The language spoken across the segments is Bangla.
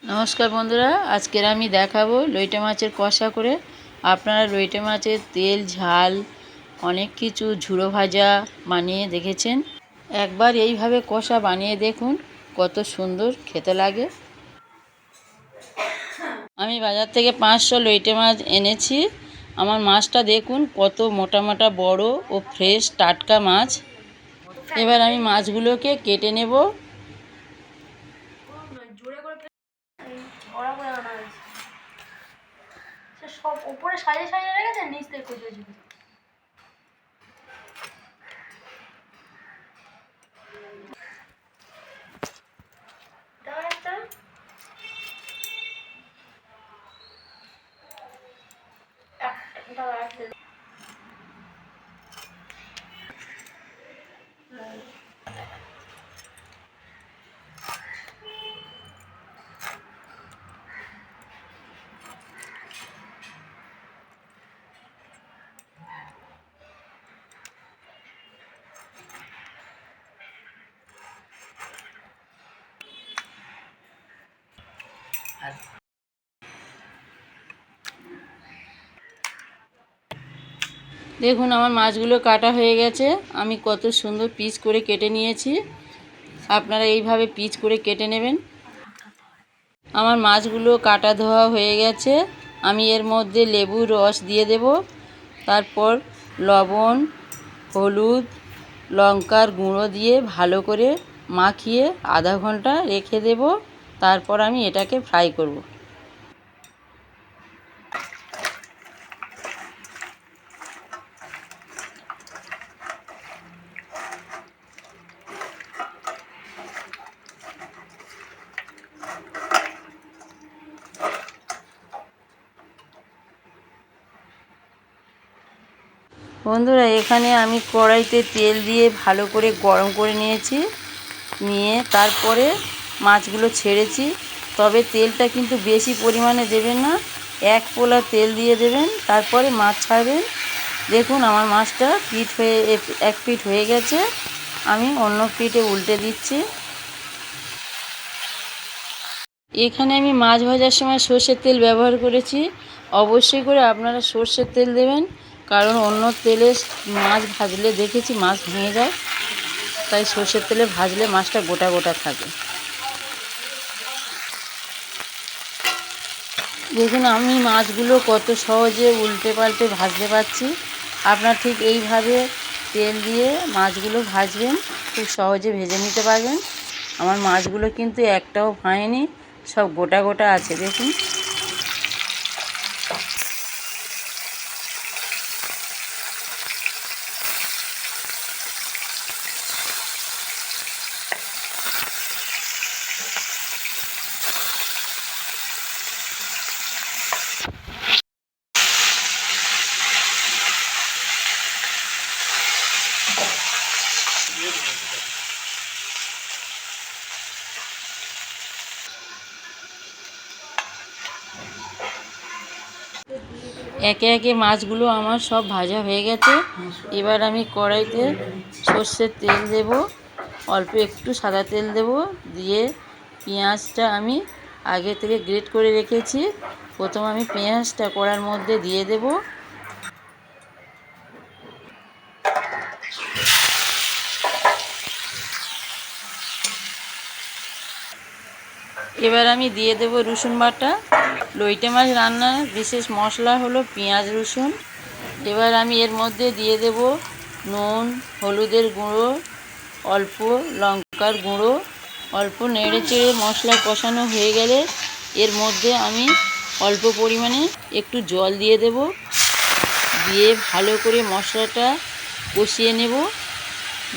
নমস্কার বন্ধুরা, আজকের আমি দেখাবো লইটে মাছের কষা করে। আপনারা লইটে মাছের তেল ঝাল অনেক কিছু ঝুড়ো ভাজা বানিয়ে দেখেছেন। একবার এইভাবে কষা বানিয়ে দেখুন, কত সুন্দর খেতে লাগে। আমি বাজার থেকে 500 লইটে মাছ এনেছি। আমার মাছটা দেখুন কত মোটা মোটা বড় ও ফ্রেশ টাটকা মাছ। এবার আমি মাছগুলোকে কেটে নেব। সব উপরে সাজিয়ে সাজিয়ে রেখেছে, নিচ থেকে কুচিয়ে ছিল। দেখুন আমার মাছগুলো কাটা হয়ে গেছে। আমি কত সুন্দর পিস করে কেটে নিয়েছি। আপনারা এইভাবে পিস করে কেটে নেবেন। আমার মাছগুলো কাটা ধোয়া হয়ে গেছে। আমি এর মধ্যে লেবুর রস দিয়ে দেব। তারপর লবণ, হলুদ, লঙ্কার গুঁড়ো দিয়ে ভালো করে মাখিয়ে আধা ঘন্টা রেখে দেব। তারপর আমি এটাকে ফ্রাই করব। বন্ধুরা, এখানে আমি কড়াইতে তেল দিয়ে ভালো করে গরম করে নিয়েছি। নিয়ে তারপরে মাছগুলো ছেড়েছি। তবে তেলটা কিন্তু বেশি পরিমাণে দেবেন না, 1 পোলা তেল দিয়ে দেবেন, তারপরে মাছ ছাড়বেন। দেখুন আমার মাছটা এক পিঠ হয়ে গেছে। আমি অন্য পিঠে উল্টে দিচ্ছি। এখানে আমি মাছ ভাজার সময় সর্ষের তেল ব্যবহার করেছি। অবশ্যই করে আপনারা সর্ষের তেল দেবেন, কারণ অন্য তেলে মাছ ভাজলে দেখেছি মাছ ভেঙে যায়। তাই সর্ষের তেলে ভাজলে মাছটা গোটা গোটা থাকে। দেখুন আমি মাছগুলো কত সহজে উল্টে পাল্টে ভাজতে পারছি। আপনার ঠিক এইভাবে তেল দিয়ে মাছগুলো ভাজবেন, খুব সহজে ভেজে নিতে পারবেন। আমার মাছগুলো কিন্তু একটাও ভাঙেনি, সব গোটা গোটা আছে দেখুন। একে একে মাছগুলো আমার সব ভাজা হয়ে গেছে। এবার আমি কড়াইতে সর্ষের তেল দেব, অল্প একটু সাদা তেল দেব, দিয়ে পেঁয়াজটা আমি আগে থেকে গ্রেট করে রেখেছি। প্রথম আমি পেঁয়াজটা কড়ার মধ্যে দিয়ে দেব। এবার আমি দিয়ে দেব রসুন বাটা। লইটে মাছ রান্নার বিশেষ মশলা হলো পেঁয়াজ রসুন। এবার আমি এর মধ্যে দিয়ে দেব নুন, হলুদের গুঁড়ো, অল্প লঙ্কার গুঁড়ো। অল্প নেড়ে চেড়ে মশলা কষানো হয়ে গেলে এর মধ্যে আমি অল্প পরিমাণে একটু জল দিয়ে দেব। দিয়ে ভালো করে মশলাটা কষিয়ে নেব।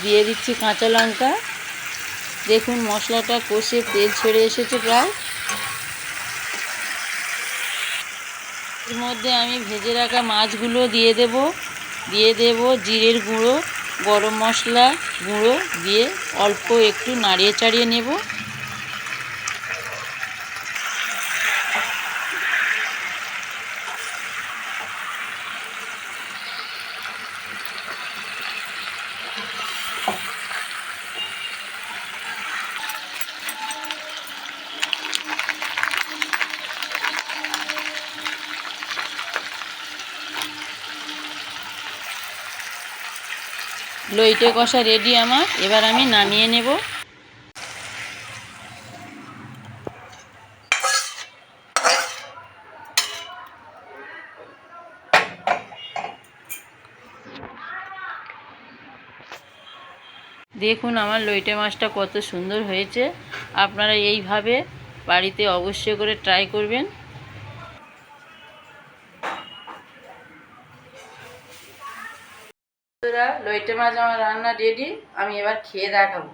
দিয়ে দিচ্ছি কাঁচা লঙ্কা। দেখুন মশলাটা কষে তেল ছেড়ে এসেছে প্রায়। এর মধ্যে আমি ভেজে রাখা মাছগুলো দিয়ে দেব জিরের গুঁড়ো, গরম মশলা গুঁড়ো দিয়ে অল্প একটু নাড়িয়ে চাড়িয়ে নেব। লইটে কষা রেডি আমার। এবার আমি নামিয়ে নেব। দেখুন আমার লইটে মাছটা কত সুন্দর হয়েছে। আপনারা এইভাবে বাড়িতে অবশ্যই করে ট্রাই করবেন। বন্ধুরা, লইটে মাছ আমার রান্না রেডি। আমি এবার খেয়ে দেখাবো।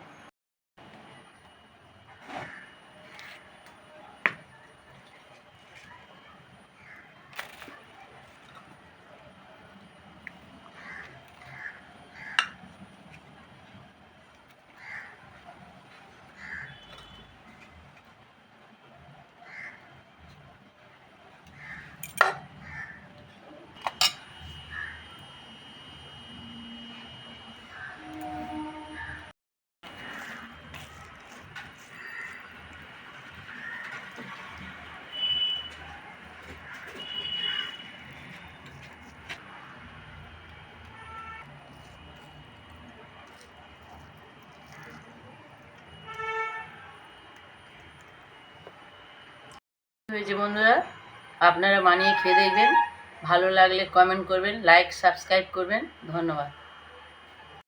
হয়েছে বন্ধুরা, আপনারা বানিয়ে খেয়ে দেখবেন। ভালো লাগলে কমেন্ট করবেন, লাইক সাবস্ক্রাইব করবেন। ধন্যবাদ।